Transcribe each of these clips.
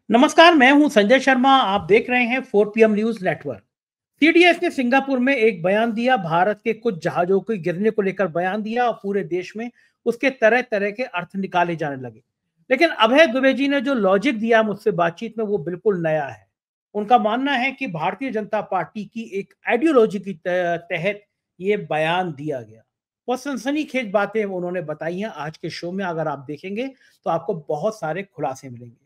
नमस्कार, मैं हूं संजय शर्मा। आप देख रहे हैं 4 PM न्यूज नेटवर्क। सीडीएस ने सिंगापुर में एक बयान दिया, भारत के कुछ जहाजों के गिरने को लेकर बयान दिया और पूरे देश में उसके तरह तरह के अर्थ निकाले जाने लगे। लेकिन अभय दुबे जी ने जो लॉजिक दिया मुझसे बातचीत में, वो बिल्कुल नया है। उनका मानना है कि भारतीय जनता पार्टी की एक आइडियोलॉजी की तहत ये बयान दिया गया। बहुत सनसनीखेज बातें उन्होंने बताई हैं। आज के शो में अगर आप देखेंगे तो आपको बहुत सारे खुलासे मिलेंगे।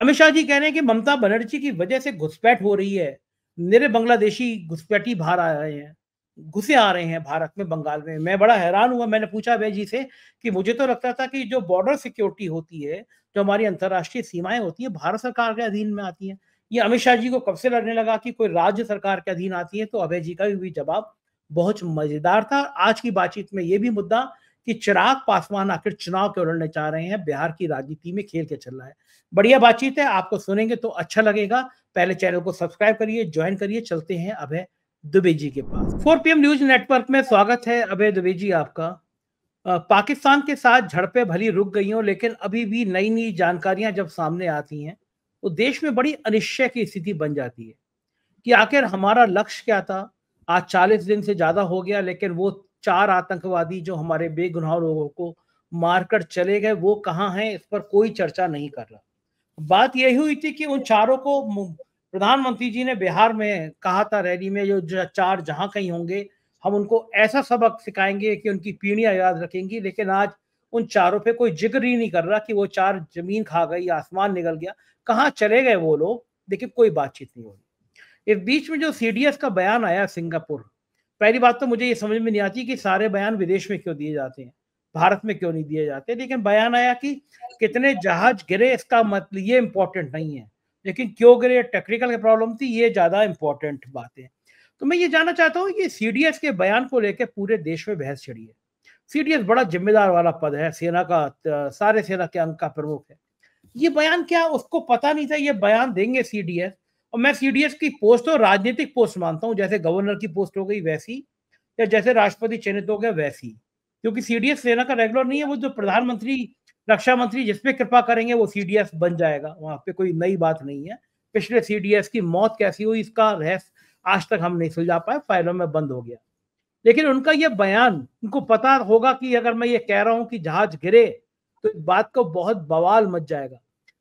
अमित शाह जी कह रहे हैं कि ममता बनर्जी की वजह से घुसपैठ हो रही है। निरे बांग्लादेशी घुसपैठी बाहर आ रहे हैं, घुसे आ रहे हैं भारत में, बंगाल में। मैं बड़ा हैरान हुआ। मैंने पूछा अभय जी से कि मुझे तो लगता था कि जो बॉर्डर सिक्योरिटी होती है, जो हमारी अंतर्राष्ट्रीय सीमाएं होती हैं, भारत सरकार के अधीन में आती हैं। ये अमित शाह जी को कब से लगने लगा कि कोई राज्य सरकार के अधीन आती है? तो अभय जी का भी जवाब बहुत मजेदार था। आज की बातचीत में ये भी मुद्दा कि चिराग पासवान आखिर चुनाव क्यों लड़ने चाह रहे हैं, बिहार की राजनीति में खेल के चल रहा है। बढ़िया बातचीत है, आपको सुनेंगे तो अच्छा लगेगा। पहले चैनल को सब्सक्राइब करिए, ज्वाइन करिए। चलते हैं अभय दुबे जी के पास। 4 PM न्यूज नेटवर्क में स्वागत है अभय दुबे जी आपका। पाकिस्तान के साथ झड़पें भली रुक गई हों, लेकिन अभी भी नई नई जानकारियां जब सामने आती हैं तो देश में बड़ी अनिश्चय की स्थिति बन जाती है कि आखिर हमारा लक्ष्य क्या था। आज 40 दिन से ज्यादा हो गया, लेकिन वो 4 आतंकवादी जो हमारे बेगुनाह लोगों को मारकर चले गए, वो कहाँ हैं? इस पर कोई चर्चा नहीं कर रहा। बात यही हुई थी कि उन चारों को प्रधानमंत्री जी ने बिहार में कहा था रैली में, जो चार जहां कहीं होंगे हम उनको ऐसा सबक सिखाएंगे कि उनकी पीढ़ियां याद रखेंगी। लेकिन आज उन चारों पे कोई जिक्र ही नहीं कर रहा कि वो चार जमीन खा गई, आसमान निकल गया, कहाँ चले गए वो लोग। देखिए, कोई बातचीत नहीं हो रही। इस बीच में जो सीडीएस का बयान आया सिंगापुर, पहली बात तो मुझे ये समझ में नहीं आती कि सारे बयान विदेश में क्यों दिए जाते हैं, भारत में क्यों नहीं दिए जाते। लेकिन बयान आया कि कितने जहाज गिरे, इसका मतलब ये इंपॉर्टेंट नहीं है, लेकिन क्यों गिरे, टेक्निकल प्रॉब्लम थी, ये ज्यादा इंपॉर्टेंट बात है। तो मैं ये जानना चाहता हूँ कि सीडीएस के बयान को लेकर पूरे देश में बहस छिड़ी है। सीडीएस बड़ा जिम्मेदार वाला पद है, सेना का सारे सेना के अंग का प्रमुख है। ये बयान क्या उसको पता नहीं था ये बयान देंगे सीडीएस? और मैं सीडीएस की पोस्ट तो राजनीतिक पोस्ट मानता हूं, जैसे गवर्नर की पोस्ट हो गई वैसी, या जैसे राष्ट्रपति चयनित हो गया वैसी। क्योंकि सीडीएस सेना का रेगुलर नहीं है, वो जो प्रधानमंत्री, रक्षा मंत्री जिस पे कृपा करेंगे वो सीडीएस बन जाएगा। वहां पे कोई नई बात नहीं है। पिछले सीडीएस की मौत कैसी हुई, इसका रहस्य आज तक हम नहीं सुलझा पाए, फाइलों में बंद हो गया। लेकिन उनका ये बयान, उनको पता होगा कि अगर मैं ये कह रहा हूं कि जहाज गिरे तो इस बात को बहुत बवाल मच जाएगा।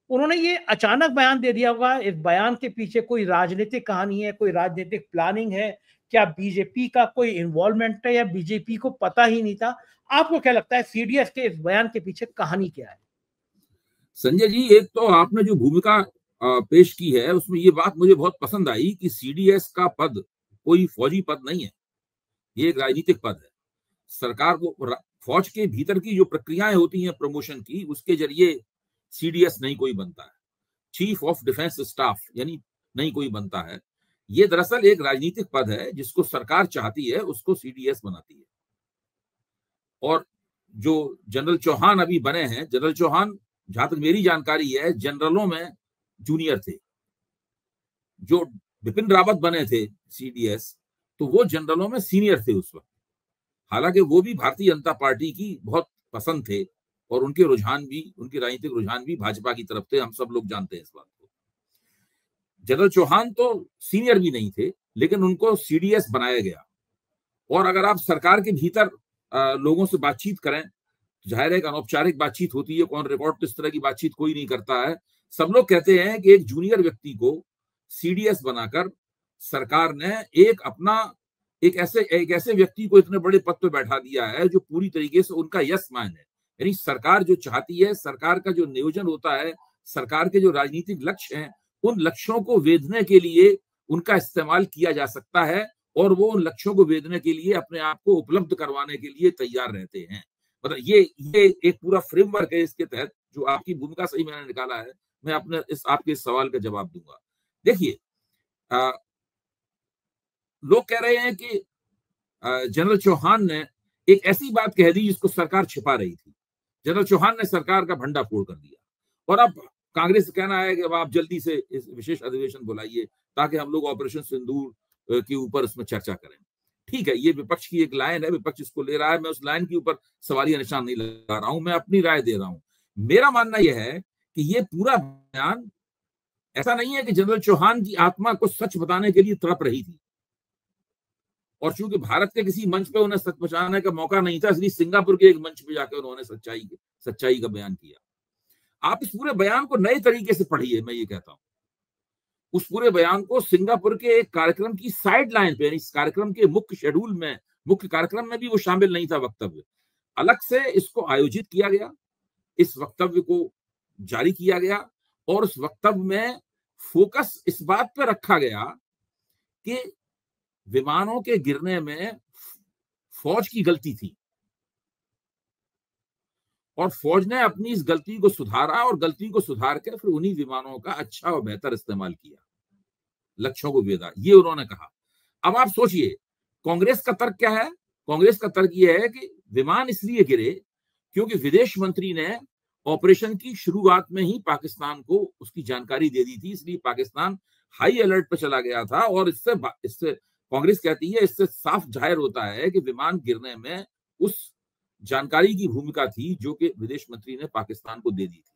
उन्होंने ये अचानक बयान दे दिया होगा। इस बयान के पीछे कोई राजनीतिक कहानी है, कोई राजनीतिक प्लानिंग है? क्या बीजेपी का कोई इन्वॉल्वमेंट है, या बीजेपी को पता ही नहीं था? आपको क्या लगता है सीडीएस के इस बयान के पीछे कहानी क्या है? संजय जी, एक तो आपने जो भूमिका पेश की है उसमें ये बात मुझे बहुत पसंद आई कि सीडीएस का पद कोई फौजी पद नहीं है। ये एक राजनीतिक पद है। सरकार को फौज के भीतर की जो प्रक्रियाएं होती हैं प्रमोशन की, उसके जरिए सीडीएस नहीं कोई बनता है। चीफ ऑफ डिफेंस स्टाफ यानी नहीं कोई बनता है। ये दरअसल एक राजनीतिक पद है, जिसको सरकार चाहती है उसको सीडीएस बनाती है। और जो जनरल चौहान अभी बने हैं, जनरल चौहान जहां तक मेरी जानकारी है जनरलों में जूनियर थे। जो बिपिन रावत बने थे सीडीएस, तो वो जनरलों में सीनियर थे उस वक्त। हालांकि वो भी भारतीय जनता पार्टी की बहुत पसंद थे, और उनके रुझान भी, उनके राजनीतिक रुझान भी भाजपा की तरफ थे। हम सब लोग जानते हैं इस बात को। जनरल चौहान तो सीनियर भी नहीं थे, लेकिन उनको सीडीएस बनाया गया। और अगर आप सरकार के भीतर लोगों से बातचीत करें, जाहिर है एक अनौपचारिक बातचीत होती है। कौन रिकॉर्ड, इस तरह की बातचीत कोई नहीं करता है। सब लोग कहते हैं कि एक जूनियर व्यक्ति को सीडीएस बनाकर सरकार ने एक ऐसे व्यक्ति को इतने बड़े पद पर बैठा दिया है जो पूरी तरीके से उनका यस मैन है। यानी सरकार जो चाहती है, सरकार का जो नियोजन होता है, सरकार के जो राजनीतिक लक्ष्य हैं, उन लक्ष्यों को वेधने के लिए उनका इस्तेमाल किया जा सकता है। और वो उन लक्ष्यों को वेधने के लिए अपने आप को उपलब्ध करवाने के लिए तैयार रहते हैं। मतलब ये एक पूरा फ्रेमवर्क है। इसके तहत जो आपकी भूमिका सही मैंने निकाला है, मैं अपने आपके इस सवाल का जवाब दूंगा। देखिए, लोग कह रहे हैं कि जनरल चौहान ने एक ऐसी बात कह दी जिसको सरकार छिपा रही थी। जनरल चौहान ने सरकार का भंडाफोड़ कर दिया। और अब कांग्रेस का कहना है कि अब आप जल्दी से इस विशेष अधिवेशन बुलाइए ताकि हम लोग ऑपरेशन सिंदूर के ऊपर इसमें चर्चा करें। ठीक है, ये विपक्ष की एक लाइन है, विपक्ष इसको ले रहा है। मैं उस लाइन के ऊपर सवालिया निशान नहीं लगा रहा हूं, मैं अपनी राय दे रहा हूं। मेरा मानना यह है कि ये पूरा बयान ऐसा नहीं है कि जनरल चौहान की आत्मा को सच बताने के लिए तड़प रही थी, और चूंकि भारत के किसी मंच पे उन्हें सच बताने का मौका नहीं था, इसलिए सिंगापुर के एक मंच पे जाकर उन्होंने सच्चाई का बयान किया। आप इस पूरे बयान को नए तरीके से पढ़िए, मैं ये कहता हूं। उस पूरे बयान को सिंगापुर के एक कार्यक्रम की साइड लाइन पे, इस कार्यक्रम के मुख्य शेड्यूल में, मुख्य कार्यक्रम में भी वो शामिल नहीं था वक्तव्य, अलग से इसको आयोजित किया गया, इस वक्तव्य को जारी किया गया, और उस वक्तव्य में फोकस इस बात पर रखा गया कि विमानों के गिरने में फौज की गलती थी, और फौज ने अपनी इस गलती को सुधारा, और गलती को सुधार के फिर उन्हीं विमानों का अच्छा और बेहतर इस्तेमाल किया, लक्ष्यों को भेदा, ये उन्होंने कहा। अब आप सोचिए कांग्रेस का तर्क क्या है। कांग्रेस का तर्क यह है कि विमान इसलिए गिरे क्योंकि विदेश मंत्री ने ऑपरेशन की शुरुआत में ही पाकिस्तान को उसकी जानकारी दे दी थी, इसलिए पाकिस्तान हाई अलर्ट पर चला गया था। और इससे कांग्रेस कहती है, इससे साफ जाहिर होता है कि विमान गिरने में उस जानकारी की भूमिका थी जो कि विदेश मंत्री ने पाकिस्तान को दे दी थी।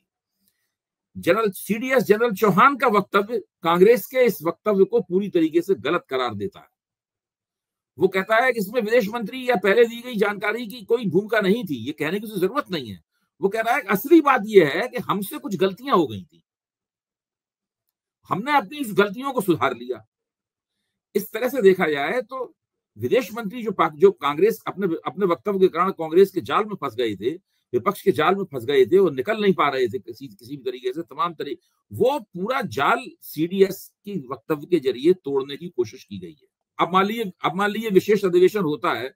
जनरल चौहान का वक्तव्य कांग्रेस के इस वक्तव्य को पूरी तरीके से गलत करार देता है। वो कहता है कि इसमें विदेश मंत्री या पहले दी गई जानकारी की कोई भूमिका नहीं थी, ये कहने की जरूरत नहीं है। वो कह रहा है कि असली बात यह है कि हमसे कुछ गलतियां हो गई थी, हमने अपनी इस गलतियों को सुधार लिया। इस तरह से देखा जाए तो विदेश मंत्री जो कांग्रेस अपने वक्तव्य के कारण कांग्रेस के जाल में फंस गए थे, विपक्ष के जाल में फंस गए थे, वो निकल नहीं पा रहे थे किसी भी तरीके से, तमाम तरीके, वो पूरा जाल सीडीएस की वक्तव्य के जरिए तोड़ने की कोशिश की गई है। अब मान लीजिए विशेष अधिवेशन होता है,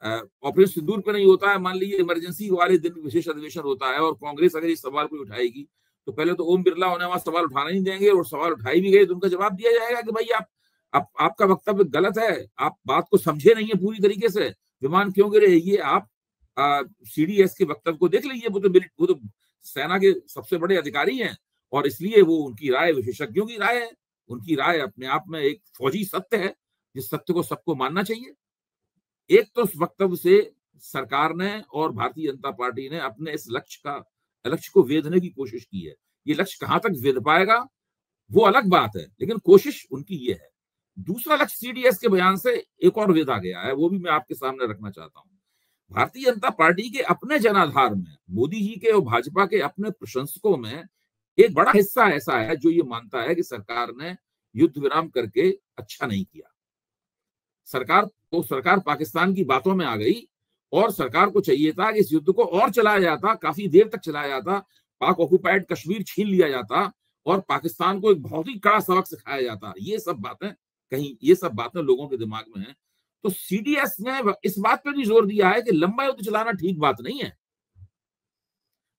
ऑपरेशन सिंदूर पे नहीं होता है, मान लीजिए इमरजेंसी वाले दिन विशेष अधिवेशन होता है, और कांग्रेस अगर इस सवाल को उठाएगी तो पहले तो ओम बिरला उन्हें वहां सवाल उठाने नहीं देंगे, और सवाल उठाई भी गए तो उनका जवाब दिया जाएगा कि भाई आपका वक्तव्य गलत है, आप बात को समझे नहीं है पूरी तरीके से, विमान क्यों गिरे ये आप सीडीएस के वक्तव्य को देख लीजिए, वो तो सेना के सबसे बड़े अधिकारी हैं, और इसलिए वो उनकी राय विशेषज्ञों की राय है, उनकी राय अपने आप में एक फौजी सत्य है, जिस सत्य को सबको मानना चाहिए। एक तो उस वक्तव्य से सरकार ने और भारतीय जनता पार्टी ने अपने इस लक्ष्य को वेधने की कोशिश की है। ये लक्ष्य कहां तक वेध पाएगा वो अलग बात है, लेकिन कोशिश उनकी ये है। दूसरा लक्ष्य सीडीएस के बयान से एक और वेधा गया है, वो भी मैं आपके सामने रखना चाहता हूं। भारतीय जनता पार्टी के अपने जनाधार में, मोदी जी के और भाजपा के अपने प्रशंसकों में एक बड़ा हिस्सा ऐसा है जो ये मानता है कि सरकार ने युद्ध विराम करके अच्छा नहीं किया। सरकार पाकिस्तान की बातों में आ गई, और सरकार को चाहिए था कि इस युद्ध को और चलाया जाता, काफी देर तक चलाया जाता, पाक ऑक्युपाइड कश्मीर छीन लिया जाता, और पाकिस्तान को एक बहुत ही कड़ा सबक सिखाया जाता। ये सब बातें लोगों के दिमाग में है। तो सीडीएस ने इस बात पर भी जोर दिया है कि लंबा युद्ध चलाना ठीक बात नहीं है,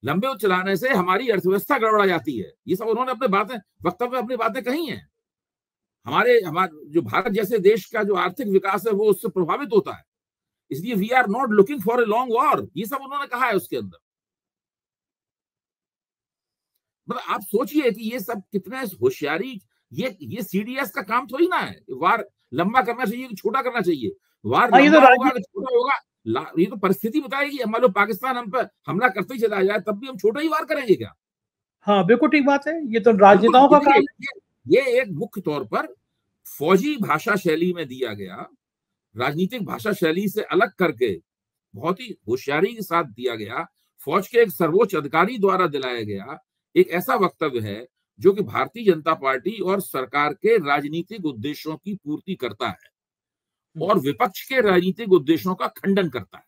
लंबे युद्ध चलाने से हमारी अर्थव्यवस्था गड़बड़ा जाती है। ये सब उन्होंने वक्तव्य में अपनी बातें कही हैं। हमारे जो भारत जैसे देश का जो आर्थिक विकास है वो उससे प्रभावित होता है, इसलिए we are not looking for a long war, ये सब उन्होंने कहा है उसके अंदर। मतलब आप सोचिए कि ये सब कितने होशियारी, ये सीडीएस का काम थोड़ी ना है वार लंबा करना चाहिए कि छोटा करना चाहिए। वार लंबा होगा कि छोटा होगा, ये तो परिस्थिति बताएगी। मान लो पाकिस्तान हम पर हमला करते ही चला जाए, तब भी हम छोटा ही वार करेंगे क्या? हाँ बिल्कुल ठीक बात है, ये तो राजनेताओं का काम है। ये एक मुख्य तौर पर फौजी भाषा शैली में दिया गया, राजनीतिक भाषा शैली से अलग करके बहुत ही होशियारी के साथ दिया गया, फौज के एक सर्वोच्च अधिकारी द्वारा दिलाया गया एक ऐसा वक्तव्य है जो कि भारतीय जनता पार्टी और सरकार के राजनीतिक उद्देश्यों की पूर्ति करता है और विपक्ष के राजनीतिक उद्देश्यों का खंडन करता है।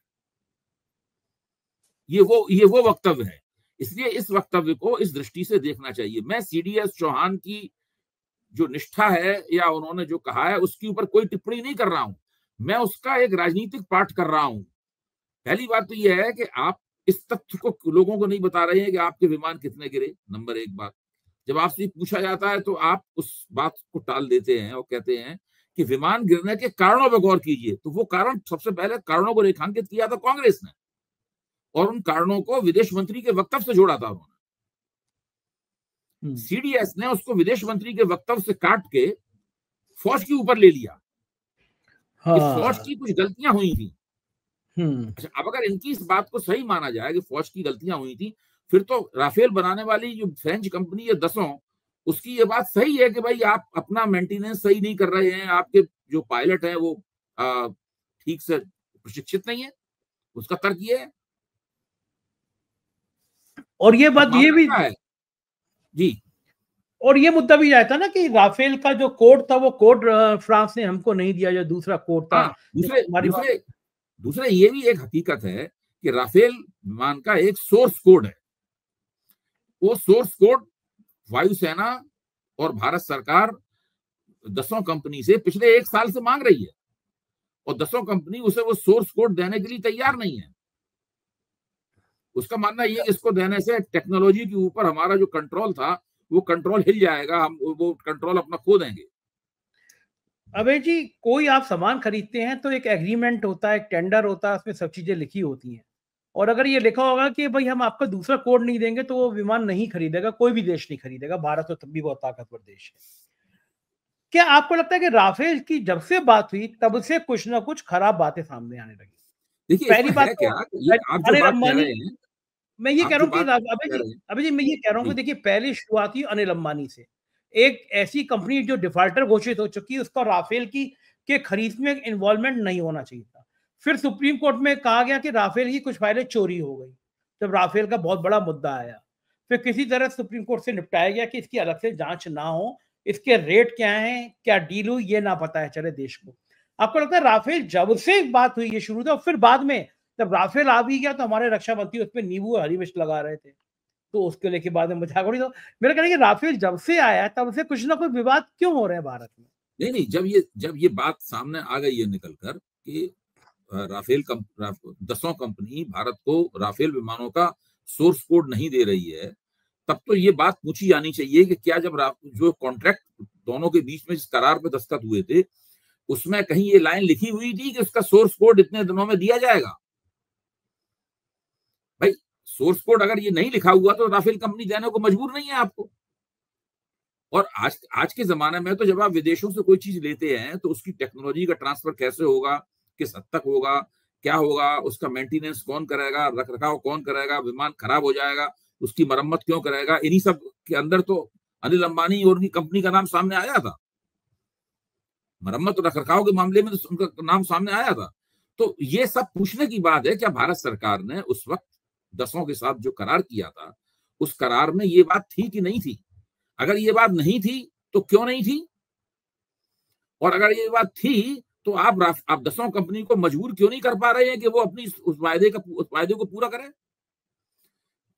ये वो वक्तव्य है, इसलिए इस वक्तव्य को इस दृष्टि से देखना चाहिए। मैं सीडीएस चौहान की जो निष्ठा है या उन्होंने जो कहा है उसके ऊपर कोई टिप्पणी नहीं कर रहा हूं, मैं उसका एक राजनीतिक पाठ कर रहा हूं। पहली बात तो यह है कि आप इस तथ्य को लोगों को नहीं बता रहे हैं कि आपके विमान कितने गिरे। नंबर एक बात, जब आपसे पूछा जाता है तो आप उस बात को टाल देते हैं और कहते हैं कि विमान गिरने के कारणों पर गौर कीजिए। तो वो कारण, सबसे पहले कारणों को रेखांकित किया था कांग्रेस ने, और उन कारणों को विदेश मंत्री के वक्तव्य से जोड़ा था उन्होंने। सीडीएस ने उसको विदेश मंत्री के वक्तव्य से काट के फौज के ऊपर ले लिया। हाँ। फौज की कुछ गलतियां हुई थी। अच्छा, अब अगर इनकी इस बात को सही माना जाए कि फौज की गलतियां हुई थी, फिर तो राफेल बनाने वाली जो फ्रेंच कंपनी है 10 उसकी ये बात सही है कि भाई आप अपना मेंटेनेंस सही नहीं कर रहे हैं, आपके जो पायलट हैं वो ठीक से प्रशिक्षित नहीं है, उसका तर्क ये है। और ये बात ये भी है जी, और ये मुद्दा भी आया था ना कि राफेल का जो कोड था वो कोड फ्रांस ने हमको नहीं दिया, जो दूसरा कोड था। हाँ, दूसरे ये भी एक हकीकत है कि राफेल विमान का एक सोर्स कोड है। वो सोर्स कोड वायुसेना और भारत सरकार 10 कंपनी से पिछले 1 साल से मांग रही है, और 10 कंपनी उसे वो सोर्स कोड देने के लिए तैयार नहीं है। उसका मानना ये इसको देने से टेक्नोलॉजी के ऊपर हमारा जो कंट्रोल था वो कंट्रोल हिल जाएगा, हम वो कंट्रोल अपना खो देंगे। अबे जी, कोई आप सामान खरीदते हैं तो एक एग्रीमेंट होता है, एक टेंडर होता है, उसमें सब चीजें लिखी होती हैं। और अगर ये लिखा होगा कि भाई हम आपका दूसरा कोड नहीं देंगे तो वो विमान नहीं खरीदेगा, कोई भी देश नहीं खरीदेगा। भारत तो तब भी बहुत ताकतवर देश है। क्या आपको लगता है कि राफेल की जब से बात हुई तब से कुछ ना कुछ खराब बातें सामने आने लगी? देखिए पहली इसमें बात है तो क्या, ये आप जो अनिल बात कह अंबानी, रहे हैं, मैं ये आप कह रहा जो हूँ कि बात कह रहे हैं अभी जी मैं ये कह रहा हूँ कि जी, देखिए, पहली शुरुआत हुई अनिल अंबानी से। एक ऐसी कंपनी जो डिफॉल्टर घोषित हो चुकी है, उसका राफेल की के खरीद में इन्वॉल्वमेंट नहीं होना चाहिए था। फिर सुप्रीम कोर्ट में कहा गया कि राफेल की कुछ फाइलें चोरी हो गई, जब राफेल का बहुत बड़ा मुद्दा आया। फिर किसी तरह सुप्रीम कोर्ट से निपटाया गया कि इसकी अलग से जांच ना हो, इसके रेट क्या हैं, क्या डील हुई, ये ना पता है चले देश को। आपको लगता है राफेल जब से एक बात हुई ये शुरू था, और फिर बाद में जब राफेल आ भी गया तो हमारे रक्षा मंत्री उस पर नींबू और हरी मिर्च लगा रहे थे, तो उसके लेके बाद में मजाक उड़ी। तो मेरा कहना है कि राफेल जब से आया तब से कुछ ना कुछ विवाद क्यों हो रहे हैं भारत में? नहीं, जब ये बात सामने आ गई है निकल कर कि राफेल 10 कंपनी भारत को राफेल विमानों का सोर्स कोड नहीं दे रही है, तब तो ये बात पूछी जानी चाहिए कि क्या जब जो कॉन्ट्रैक्ट दोनों के बीच में जिस करार पे दस्तखत हुए थे उसमें कहीं ये लाइन लिखी हुई थी कि उसका सोर्स कोड इतने दिनों में दिया जाएगा। भाई सोर्स कोड अगर ये नहीं लिखा हुआ तो राफेल कंपनी देने को मजबूर नहीं है आपको। और आज के जमाने में तो जब आप विदेशों से कोई चीज लेते हैं तो उसकी टेक्नोलॉजी का ट्रांसफर कैसे होगा, किस हद तक होगा, क्या होगा, उसका मेंटेनेंस कौन करेगा, रख रखाव कौन करेगा, विमान खराब हो जाएगा उसकी मरम्मत क्यों करेगा, इन्हीं सब के अंदर तो अनिल अंबानी और उनकी कंपनी का नाम सामने आया था। मरम्मत और रख रखाव के मामले में तो उनका नाम सामने आया था। तो ये सब पूछने की बात है, क्या भारत सरकार ने उस वक्त 10 के साथ जो करार किया था उस करार में ये बात थी कि नहीं थी? अगर ये बात नहीं थी तो क्यों नहीं थी, और अगर ये बात थी तो आप 10 कंपनी को मजबूर क्यों नहीं कर पा रहे हैं कि वो अपनी उस वायदे को पूरा करें?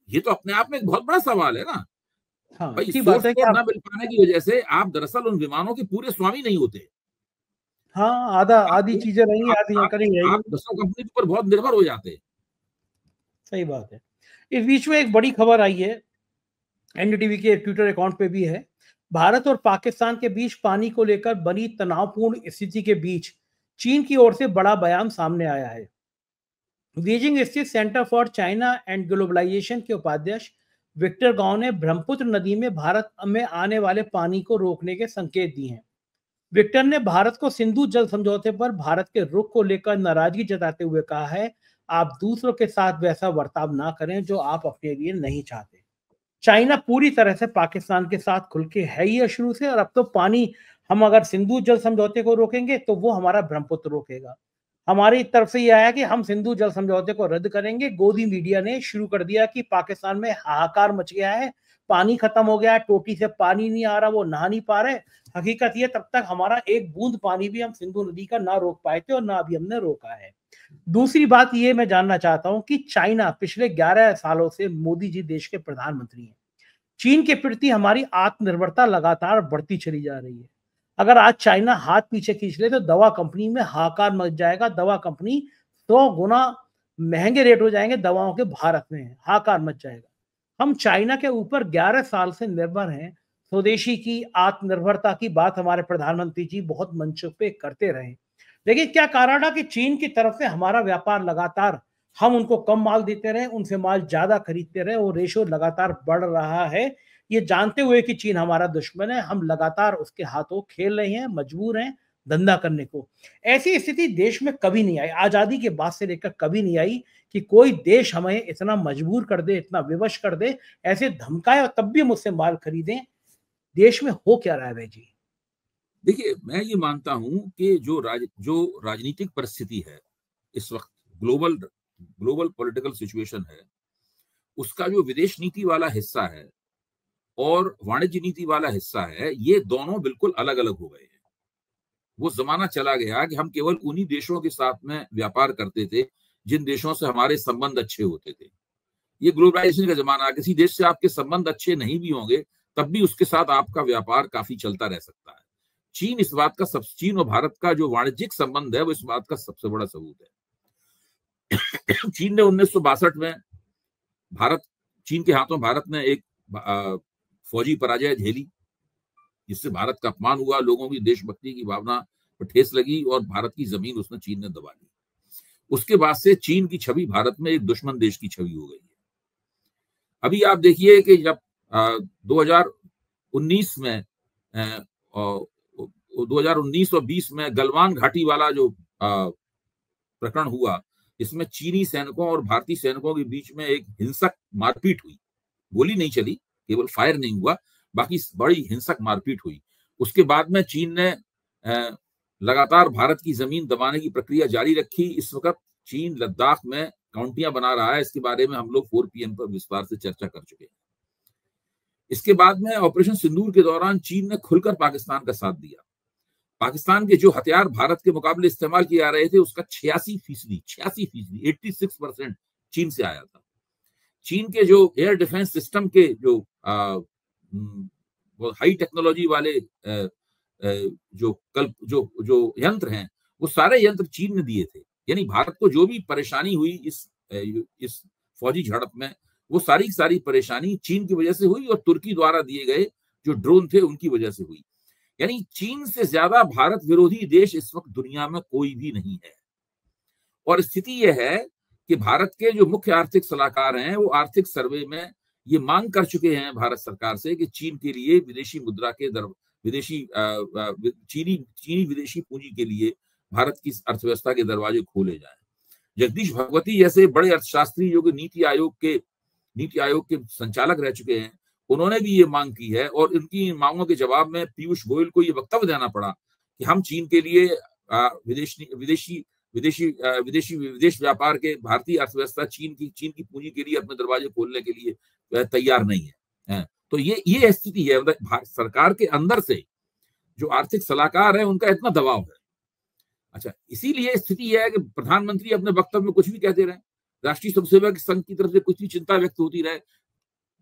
ये तो अपने आप में एक बहुत बड़ा सवाल है ना। हाँ, भाई अच्छी बात सोर्स है कि कोड आप, ना मिल पाने की वजह से आप दरअसल उन विमानों के पूरे स्वामी नहीं होते। हाँ, आधा आधी आप चीजें रहेंगी, आधी आप नहीं रहेगी। आप 10 कंपनी के ऊपर बहुत निर्भर हो जाते हैं। सही बात है। इस बीच में एक बड़ी खबर आई है, एनडीटीवी के ट्विटर अकाउंट पे भी है। भारत और पाकिस्तान के बीच पानी को लेकर बनी तनावपूर्ण स्थिति के बीच चीन की ओर से बड़ा बयान सामने आया है। बीजिंग स्थित Center for China and Globalization के उपाध्यक्ष विक्टर गांव ने ब्रह्मपुत्र नदी में भारत में आने वाले पानी को रोकने के संकेत दिए हैं। विक्टर ने भारत को सिंधु जल समझौते पर भारत के रुख को लेकर नाराजगी जताते हुए कहा है, आप दूसरों के साथ वैसा बर्ताव ना करें जो आप अपने लिए नहीं चाहते। चाइना पूरी तरह से पाकिस्तान के साथ खुल के है ही है शुरू से, और अब तो पानी, हम अगर सिंधु जल समझौते को रोकेंगे तो वो हमारा ब्रह्मपुत्र रोकेगा। हमारी तरफ से यह आया कि हम सिंधु जल समझौते को रद्द करेंगे। गोदी मीडिया ने शुरू कर दिया कि पाकिस्तान में हाहाकार मच गया है, पानी खत्म हो गया है, टोटी से पानी नहीं आ रहा, वो नहा नहीं पा रहे। हकीकत ये, तब तक हमारा एक बूंद पानी भी हम सिंधु नदी का ना रोक पाए थे, और ना अभी हमने रोका है। दूसरी बात ये मैं जानना चाहता हूं कि चाइना पिछले 11 सालों से मोदी जी देश के प्रधानमंत्री हैं। चीन के प्रति हमारी आत्मनिर्भरता लगातार बढ़ती चली जा रही है। अगर आज चाइना हाथ पीछे खींच ले तो दवा कंपनी में हाहाकार मच जाएगा। दवा कंपनी 100 गुना महंगे रेट हो जाएंगे दवाओं के भारत में, हाहाकार मच जाएगा। हम चाइना के ऊपर 11 साल से निर्भर हैं। स्वदेशी की आत्मनिर्भरता की बात हमारे प्रधानमंत्री जी बहुत मंचों पे करते रहे, लेकिन क्या कारण है कि चीन की तरफ से हमारा व्यापार लगातार, हम उनको कम माल देते रहे, उनसे माल ज्यादा खरीदते रहे, और रेशो लगातार बढ़ रहा है। ये जानते हुए कि चीन हमारा दुश्मन है, हम लगातार उसके हाथों खेल रहे हैं, मजबूर हैं धंधा करने को। ऐसी स्थिति देश में कभी नहीं आई, आजादी के बाद से लेकर कभी नहीं आई कि कोई देश हमें इतना मजबूर कर दे, इतना विवश कर दे, ऐसे धमकाए और तब भी मुझसे माल खरीदें। देश में हो क्या रहा है भाई जी? देखिए, मैं ये मानता हूं कि जो राजनीतिक परिस्थिति है इस वक्त, ग्लोबल ग्लोबल पॉलिटिकल सिचुएशन है, उसका जो विदेश नीति वाला हिस्सा है और वाणिज्य नीति वाला हिस्सा है, ये दोनों बिल्कुल अलग अलग हो गए हैं। वो जमाना चला गया कि हम केवल उन्हीं देशों के साथ में व्यापार करते थे जिन देशों से हमारे संबंध अच्छे होते थे। ये ग्लोबलाइजेशन का जमाना, किसी देश से आपके संबंध अच्छे नहीं भी होंगे तब भी उसके साथ आपका व्यापार काफी चलता रह सकता है। चीन और भारत का जो वाणिज्यिक संबंध है वो इस बात का सबसे बड़ा सबूत है। चीन ने 1962 में चीन के हाथों भारत ने एक फौजी पराजय झेली, जिससे भारत का अपमान हुआ, लोगों की देशभक्ति की भावना पर ठेस लगी और भारत की जमीन चीन ने दबा ली। उसके बाद से चीन की छवि भारत में एक दुश्मन देश की छवि हो गई है। अभी आप देखिए कि जब 2019 में 2019 और 20 में गलवान घाटी वाला जो प्रकरण हुआ, इसमें चीनी सैनिकों और भारतीय सैनिकों के बीच में एक हिंसक मारपीट हुई, गोली नहीं चली, केवल फायर नहीं हुआ, बाकी बड़ी हिंसक मारपीट हुई। उसके बाद में चीन ने लगातार भारत की जमीन दबाने की प्रक्रिया जारी रखी। इस वक्त चीन लद्दाख में काउंटियां बना रहा है। इसके बारे में हम लोग 4 PM पर विस्तार से चर्चा कर चुके हैं। इसके बाद में ऑपरेशन सिंदूर के दौरान चीन ने खुलकर पाकिस्तान का साथ दिया। पाकिस्तान के जो हथियार भारत के मुकाबले इस्तेमाल किए जा रहे थे उसका 86% चीन से आया था। चीन के जो एयर डिफेंस सिस्टम के जो हाई टेक्नोलॉजी वाले जो यंत्र हैं, वो सारे यंत्र चीन ने दिए थे। यानी भारत को जो भी परेशानी हुई इस फौजी झड़प में, वो सारी परेशानी चीन की वजह से हुई और तुर्की द्वारा दिए गए जो ड्रोन थे उनकी वजह से हुई। यानी चीन से ज्यादा भारत विरोधी देश इस वक्त दुनिया में कोई भी नहीं है। और स्थिति यह है कि भारत के जो मुख्य आर्थिक सलाहकार हैं वो आर्थिक सर्वे में ये मांग कर चुके हैं भारत सरकार से कि चीन के लिए विदेशी मुद्रा के चीनी विदेशी पूंजी के लिए भारत की अर्थव्यवस्था के दरवाजे खोले जाएं। जगदीश भगवती जैसे बड़े अर्थशास्त्री जो कि नीति आयोग के संचालक रह चुके हैं, उन्होंने भी ये मांग की है और इनकी मांगों के जवाब में पीयूष गोयल को ये वक्तव्य देना पड़ा कि हम चीन के लिए विदेश व्यापार के भारतीय अर्थव्यवस्था चीन की पूंजी के लिए अपने दरवाजे खोलने के लिए तैयार नहीं है। तो ये स्थिति है। मतलब सरकार के अंदर से जो आर्थिक सलाहकार है उनका इतना दबाव है। अच्छा, इसीलिए स्थिति यह है कि प्रधानमंत्री अपने वक्तव्य में कुछ भी कहते रहे, राष्ट्रीय स्वयंसेवक संघ की तरफ से कुछ भी चिंता व्यक्त होती रहे,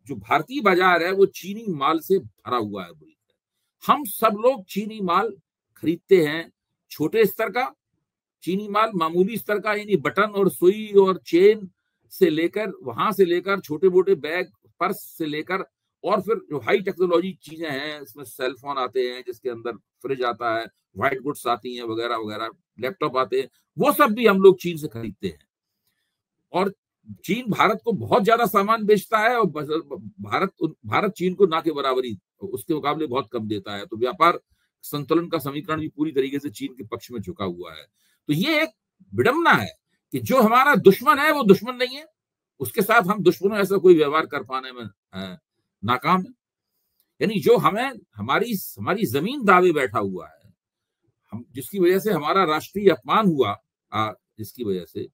जो भारतीय बाजार है वो चीनी माल से भरा हुआ है। हम सब लोग चीनी माल खरीदते हैं, छोटे स्तर का चीनी माल, मामूली स्तर का, यानी बटन और सुई और चेन से लेकर वहां से लेकर छोटे मोटे बैग, पर्स से लेकर और फिर जो हाई टेक्नोलॉजी चीजें हैं, इसमें सेल फोन आते हैं जिसके अंदर फ्रिज आता है, व्हाइट गुड्स आती हैं वगैरह वगैरह, लैपटॉप आते हैं, वो सब भी हम लोग चीन से खरीदते हैं। और चीन भारत को बहुत ज्यादा सामान बेचता है और भारत चीन को ना के बराबरी उसके मुकाबले बहुत कम देता है। तो व्यापार संतुलन का समीकरण भी पूरी तरीके से चीन के पक्ष में झुका हुआ है। तो ये एक विडंबना है कि जो हमारा दुश्मन है वो दुश्मन नहीं है, उसके साथ हम दुश्मनों ऐसा कोई व्यवहार कर पाने में नाकाम है। यानी जो हमें हमारी जमीन दावे बैठा हुआ है, हम जिसकी वजह से हमारा राष्ट्रीय अपमान हुआ, जिसकी वजह से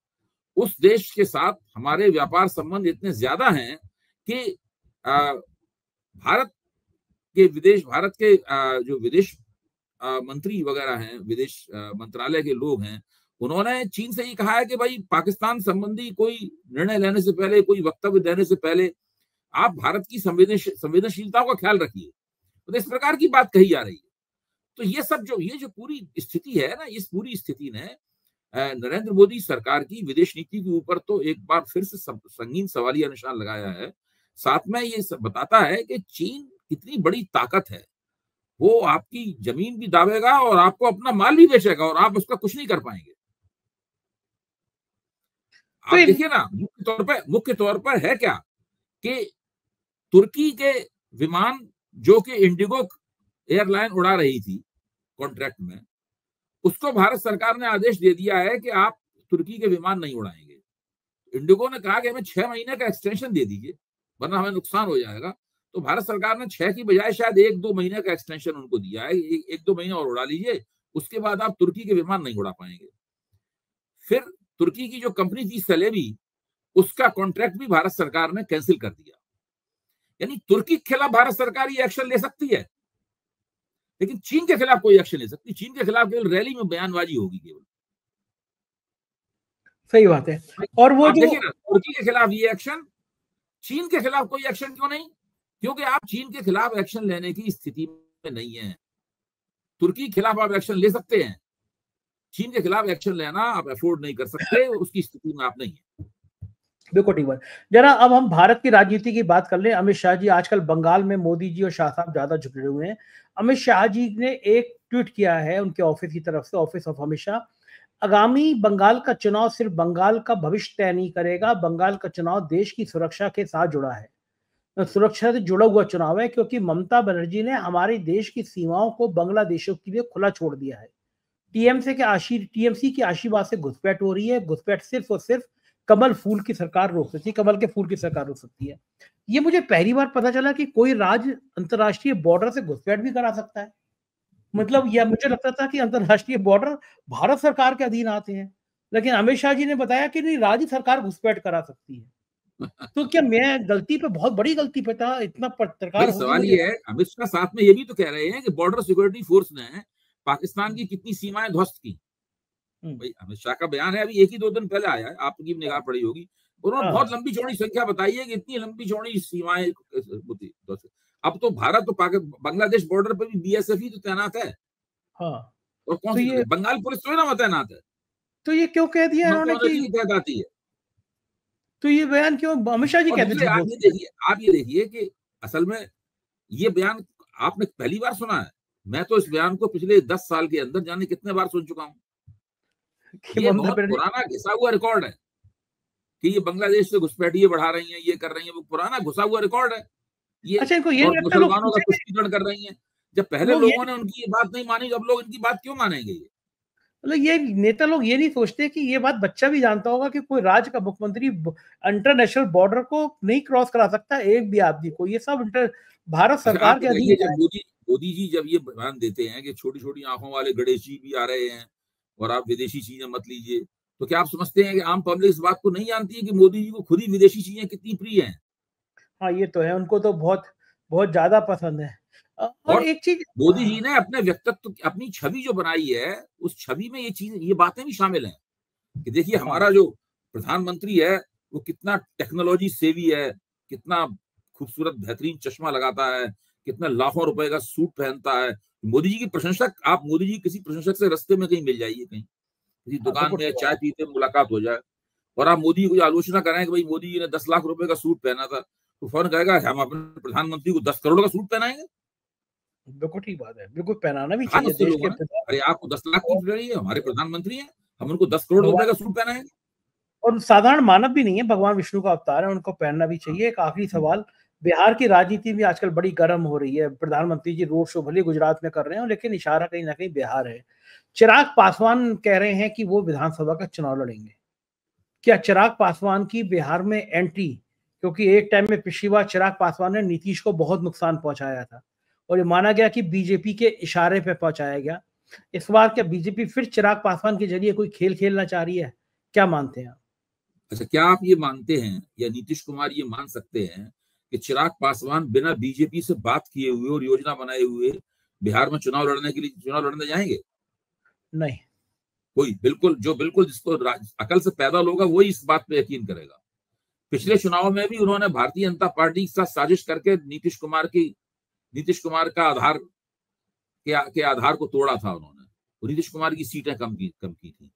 उस देश के साथ हमारे व्यापार संबंध इतने ज्यादा हैं कि भारत के जो विदेश मंत्री वगैरह हैं, विदेश मंत्रालय के लोग हैं, उन्होंने चीन से ये कहा है कि भाई पाकिस्तान संबंधी कोई निर्णय लेने से पहले, कोई वक्तव्य देने से पहले आप भारत की संवेदनशीलताओं का ख्याल रखिए। तो इस प्रकार की बात कही जा रही है। तो ये जो पूरी स्थिति है ना, इस पूरी स्थिति ने नरेंद्र मोदी सरकार की विदेश नीति के ऊपर तो एक बार फिर से संगीन सवालिया निशान लगाया है। साथ में ये बताता है कि चीन कितनी बड़ी ताकत है, वो आपकी जमीन भी दावेगा और आपको अपना माल भी बेचेगा और आप उसका कुछ नहीं कर पाएंगे। आप देखिए ना, मुख्य तौर पर है क्या कि तुर्की के विमान जो कि इंडिगो एयरलाइन उड़ा रही थी कॉन्ट्रैक्ट में, उसको भारत सरकार ने आदेश दे दिया है कि आप तुर्की के विमान नहीं उड़ाएंगे। इंडिगो ने कहा कि हमें 6 महीने का एक्सटेंशन दे दीजिए वरना हमें नुकसान हो जाएगा। तो भारत सरकार ने 6 की बजाय शायद 1-2 महीने का एक्सटेंशन उनको दिया है। 1-2 महीने और उड़ा लीजिए, उसके बाद आप तुर्की के विमान नहीं उड़ा पाएंगे। फिर तुर्की की जो कंपनी थी सेलेबी, उसका कॉन्ट्रैक्ट भी भारत सरकार ने कैंसिल कर दिया। यानी तुर्की के खिलाफ भारत सरकार ये एक्शन ले सकती है, लेकिन चीन के खिलाफ कोई एक्शन ले सकती। चीन के खिलाफ केवल रैली में बयानबाजी होगी केवल। सही बात है। और वो आप जो देखिए ना, तुर्की के खिलाफ ये एक्शन, चीन के खिलाफ कोई एक्शन क्यों नहीं? क्योंकि आप चीन के खिलाफ एक्शन लेने की स्थिति में नहीं है। तुर्की के खिलाफ आप एक्शन ले सकते हैं, चीन के खिलाफ एक्शन लेना आप अफोर्ड नहीं कर सकते, उसकी स्थिति में आप नहीं है। बिल्कुल ठीक बात। जरा अब हम भारत की राजनीति की बात कर लें। अमित शाह जी आजकल बंगाल में मोदी जी और शाह साहब ज्यादा जुड़े हुए हैं। अमित शाह जी ने एक ट्वीट किया है उनके ऑफिस की तरफ से, ऑफिस ऑफ अमित शाह, आगामी बंगाल का चुनाव सिर्फ बंगाल का भविष्य तय नहीं करेगा, बंगाल का चुनाव देश की सुरक्षा के साथ जुड़ा है, सुरक्षा से जुड़ा हुआ चुनाव है, क्योंकि ममता बनर्जी ने हमारे देश की सीमाओं को बांग्लादेशियों के लिए खुला छोड़ दिया है। टीएमसी के आशीर्वाद से घुसपैठ हो रही है। घुसपैठ सिर्फ और सिर्फ कमल फूल की सरकार रोक सकती है, कमल के फूल की सरकार रोक सकती है। ये मुझे पहली बार पता चला कि कोई राज्य अंतर्राष्ट्रीय बॉर्डर से घुसपैठ भी करा सकता है। मतलब यह मुझे लगता था कि अंतर्राष्ट्रीय बॉर्डर भारत सरकार के अधीन आते हैं, लेकिन अमित शाह जी ने बताया कि नहीं, राज्य सरकार घुसपैठ करा सकती है। तो क्या मैं गलती पे, बहुत बड़ी गलती पे था? इतना पत्रकार होके सवाल मुझे, ये है, अमित शाह साथ में ये भी तो कह रहे हैं कि बॉर्डर सिक्योरिटी फोर्स ने पाकिस्तान की कितनी सीमाएं ध्वस्त की। भाई अमित शाह का बयान है, अभी 1 ही 2 दिन पहले आया है, आपकी भी निगाह पड़ी होगी। उन्होंने बहुत लंबी चौड़ी संख्या बताई है कि इतनी लंबी चौड़ी सीमाएं होती। अब तो भारत तो बांग्लादेश बॉर्डर पर भी बीएसएफ ही तो तैनात है। हाँ, और कौन तो सी ये बंगाल पुलिस तो ना तैनात है, तो ये क्यों कह दिया ममता इन्होंने बनर्जी कि, की तहत आती है। तो ये बयान क्यों अमित शाह जी और कहते दूसरे झूठ आप बोलते हैं? ये देखिए कि असल में ये बयान आपने पहली बार सुना है। मैं तो इस बयान को पिछले 10 साल के अंदर जाने कितने बार सुन चुका हूँ। कि ये ममता बहुत बनर्जी, पुराना घिसा हुआ रिकॉर्ड है कि ये बांग्लादेश से घुसपैठिए बढ़ा रही हैं, ये कर रही हैं, वो पुराना घुसा हुआ रिकॉर्ड है ये। अच्छा, इनको ये और नहीं लगता लोग मुसलमानों का पूछेंगे, तुष्टीकरण कर रही हैं। जब पहले लोग ये, लोगों ने उनकी ये बात नहीं मानी, अब लोग इनकी बात क्यों मानेंगे? ये मतलब ये नेता लोग ये नहीं सोचते कि ये बात बच्चा भी जानता होगा कि कोई राज्य का मुख्यमंत्री इंटरनेशनल बॉर्डर को नहीं क्रॉस करा सकता एक भी आदमी को। ये सब भारत अच्छा, सरकार आप के देखिए, अधीन जब है। मोदी जी जब ये बयान देते हैं कि छोटी छोटी आंखों वाले गणेश जी भी आ रहे हैं और आप विदेशी चीजें मत लीजिए, तो क्या आप समझते हैं कि आम पब्लिक इस बात को नहीं जानती है कि मोदी जी को खुद ही विदेशी चीजें कितनी प्रिय हैं? हाँ, ये तो है, उनको तो बहुत बहुत ज्यादा पसंद है। और और एक चीज, मोदी जी ने अपने व्यक्तित्व, अपनी छवि जो बनाई है, उस छवि में ये बातें भी शामिल हैं कि देखिए हाँ, हमारा जो प्रधानमंत्री है वो कितना टेक्नोलॉजी सेवी है, कितना खूबसूरत बेहतरीन चश्मा लगाता है, कितना लाखों रुपए का सूट पहनता है। मोदी जी की प्रशंसक, आप मोदी जी किसी प्रशंसक से रास्ते में कहीं मिल जाइए, कहीं किसी हाँ, दुकान बिल्कुल में ठीक चाय पीते मुलाकात हो जाए, और आप मोदी की आलोचना करें कि भाई मोदी जी ने 10 लाख रुपए का सूट पहना था, तो फौरन कहेगा हम अपने प्रधानमंत्री को 10 करोड़ का सूट पहनाएंगे। बिल्कुल ठीक बात है, बिल्कुल पहनाना भी कहा चाहिए मुझसे देश लोगों के ने, प्रधान। अरे आपको 10 लाख की रही है, हमारे प्रधानमंत्री हैं, हम उनको 10 करोड़ रुपए भगवान, का सूट पहनाएंगे। और साधारण मानव भी नहीं है, भगवान विष्णु का अवतार है, उनको पहनना भी चाहिए। एक आखिरी सवाल, बिहार की राजनीति भी आजकल बड़ी गर्म हो रही है। प्रधानमंत्री जी रोड शो भले गुजरात में कर रहे हैं, लेकिन इशारा कहीं ना कहीं बिहार है। चिराग पासवान कह रहे हैं कि वो विधानसभा का चुनाव लड़ेंगे। क्या चिराग पासवान की बिहार में एंट्री, क्योंकि एक टाइम में पिछली बार चिराग पासवान ने नीतीश को बहुत नुकसान पहुंचाया था और ये माना गया कि बीजेपी के इशारे पे पहुंचाया गया, इस बार क्या बीजेपी फिर चिराग पासवान के जरिए कोई खेल खेलना चाह रही है? क्या मानते हैं आप? अच्छा, क्या आप ये मानते हैं या नीतीश कुमार ये मान सकते हैं कि चिराग पासवान बिना बीजेपी से बात किए हुए और योजना बनाए हुए बिहार में चुनाव लड़ने के लिए चुनाव लड़ने जाएंगे? नहीं। कोई बिल्कुल जिसको अकल से पैदा होगा वही इस बात पे यकीन करेगा। पिछले चुनाव में भी उन्होंने भारतीय जनता पार्टी के साथ साजिश करके नीतीश कुमार का आधार के आधार को तोड़ा था उन्होंने, और नीतीश कुमार की सीटें कम की थी।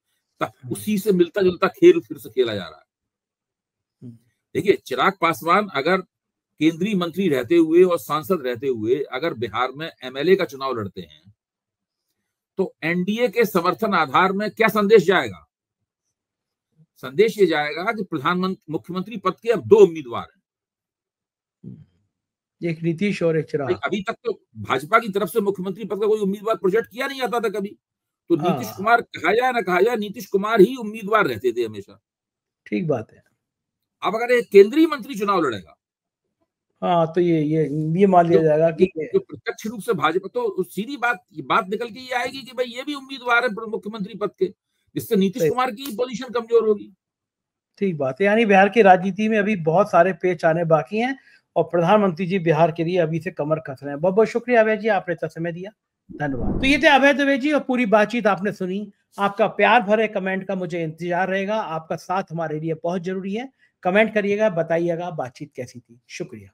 उसी से मिलता जुलता खेल फिर से खेला जा रहा है। देखिए, चिराग पासवान अगर केंद्रीय मंत्री रहते हुए और सांसद रहते हुए अगर बिहार में एमएलए का चुनाव लड़ते हैं, तो एनडीए के समर्थन आधार में क्या संदेश जाएगा? संदेश ये जाएगा कि मुख्यमंत्री पद के अब 2 उम्मीदवार हैं, एक नीतीश और एक चिराग। अभी तक तो भाजपा की तरफ से मुख्यमंत्री पद का कोई उम्मीदवार प्रोजेक्ट किया नहीं जाता था कभी। तो नीतीश हाँ, कुमार, कहा जाए ना कहा जाए, नीतीश कुमार ही उम्मीदवार रहते थे हमेशा। ठीक बात है। अब अगर एक केंद्रीय मंत्री चुनाव लड़ेगा, हाँ, तो ये मान लिया जाएगा कि जो प्रत्यक्ष रूप से भाजपा, तो सीधी बात निकल के ये आएगी कि भाई ये भी उम्मीदवार है मुख्यमंत्री पद के, जिससे नीतीश कुमार की पोजीशन कमजोर होगी। ठीक बात है। यानी बिहार की राजनीति में अभी बहुत सारे पेच आने बाकी हैं और प्रधानमंत्री जी बिहार के लिए अभी से कमर कस रहे हैं। बहुत बहुत शुक्रिया अभय जी, आपने इतना समय दिया, धन्यवाद। तो ये थे अभय द्विवेदी जी और पूरी बातचीत आपने सुनी। आपका प्यार भरे कमेंट का मुझे इंतजार रहेगा। आपका साथ हमारे लिए बहुत जरूरी है। कमेंट करिएगा, बताइएगा बातचीत कैसी थी। शुक्रिया।